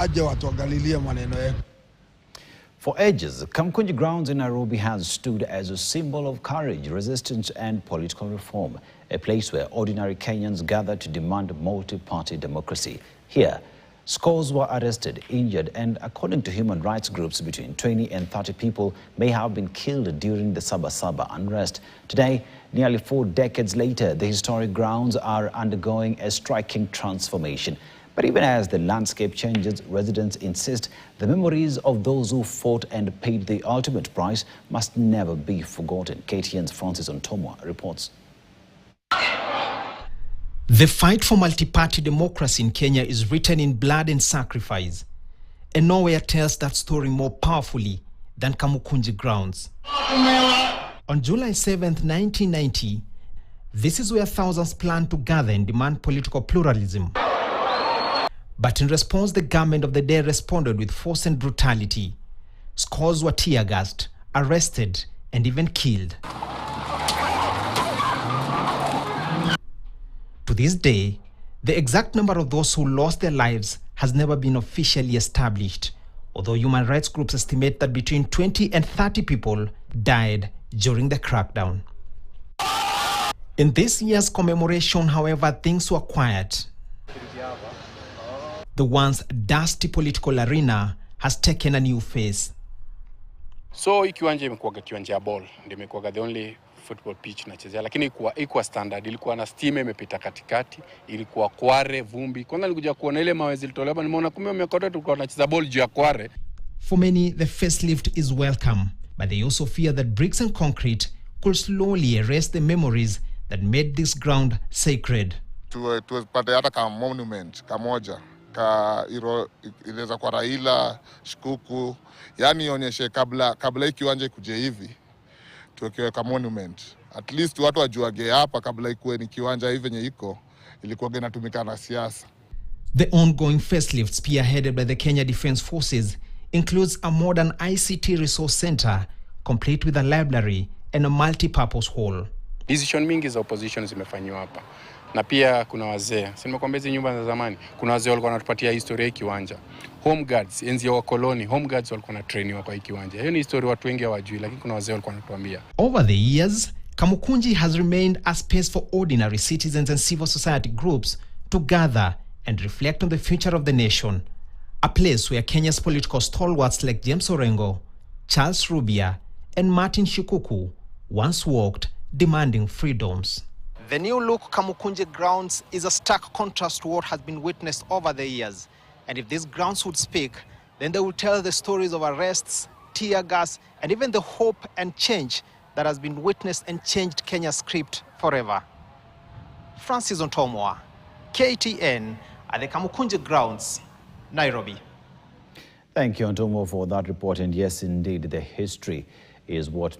For ages, Kamukunji Grounds in Nairobi has stood as a symbol of courage, resistance and political reform, a place where ordinary Kenyans gather to demand multi-party democracy. Here, scores were arrested, injured and, according to human rights groups, between 20 and 30 people may have been killed during the Saba Saba unrest. Today, nearly 4 decades later, the historic grounds are undergoing a striking transformation. But even as the landscape changes, residents insist the memories of those who fought and paid the ultimate price must never be forgotten. KTN's Francis Ontomwa reports. The fight for multi-party democracy in Kenya is written in blood and sacrifice, and nowhere tells that story more powerfully than Kamukunji Grounds. On July 7th, 1990, this is where thousands planned to gather and demand political pluralism. But in response, the government of the day responded with force and brutality. Scores were tear-gassed, arrested, and even killed. To this day, the exact number of those who lost their lives has never been officially established, although human rights groups estimate that between 20 and 30 people died during the crackdown. In this year's commemoration, however, things were quiet. The once dusty political arena has taken a new face. So ikiwanja imekuwa kiwanja ya ball, ndio imekuwa the only football pitch nachezea, lakini ilikuwa standard, ilikuwa na steam imepita katikati, ilikuwa kware, vumbi. Kwanza nilikuja kuona ile mawe zilitolewa, nimeona kumbe miaka tulikuwa tunacheza ball juu ya kware. For many, the facelift is welcome, but they also fear that bricks and concrete could slowly erase the memories that made this ground sacred. Tupate hata kama monument kamoja inaweza kwa Raila, Shikuku, yani ionyeshe kabla hii kiwanja ikuje hivi tuwekewe ka monument. At least watu wajuage hapa kabla ikuwe ni kiwanja hivi yenye iko ilikuwa inatumika na siasa. The ongoing facelift, spearheaded by the Kenya Defence Forces, includes a modern ICT resource center complete with a library and a multi-purpose hall. Decision mingi za opposition zimefanywa hapa. Na pia kuna wazee. Si nimekwambia hizi nyumba za zamani, kuna wazee walikuwa wanatupatia historia ya kiwanja. Home guards, enzi ya wakoloni, home guards walikuwa na training kwa hii kiwanja. Hiyo ni historia watu wengi hawajui, lakini kuna wazee walikuwa wanatuambia. Over the years, Kamukunji has remained a space for ordinary citizens and civil society groups to gather and reflect on the future of the nation. A place where Kenya's political stalwarts like James Orengo, Charles Rubia, and Martin Shikuku once walked, demanding freedoms. The new look Kamukunji Grounds is a stark contrast to what has been witnessed over the years. And if these grounds would speak, then they will tell the stories of arrests, tear gas, and even the hope and change that has been witnessed and changed Kenya's script forever. Francis Ontomwa, KTN, at the Kamukunji Grounds, Nairobi. Thank you, Ontomwa, for that report. And yes, indeed, the history is what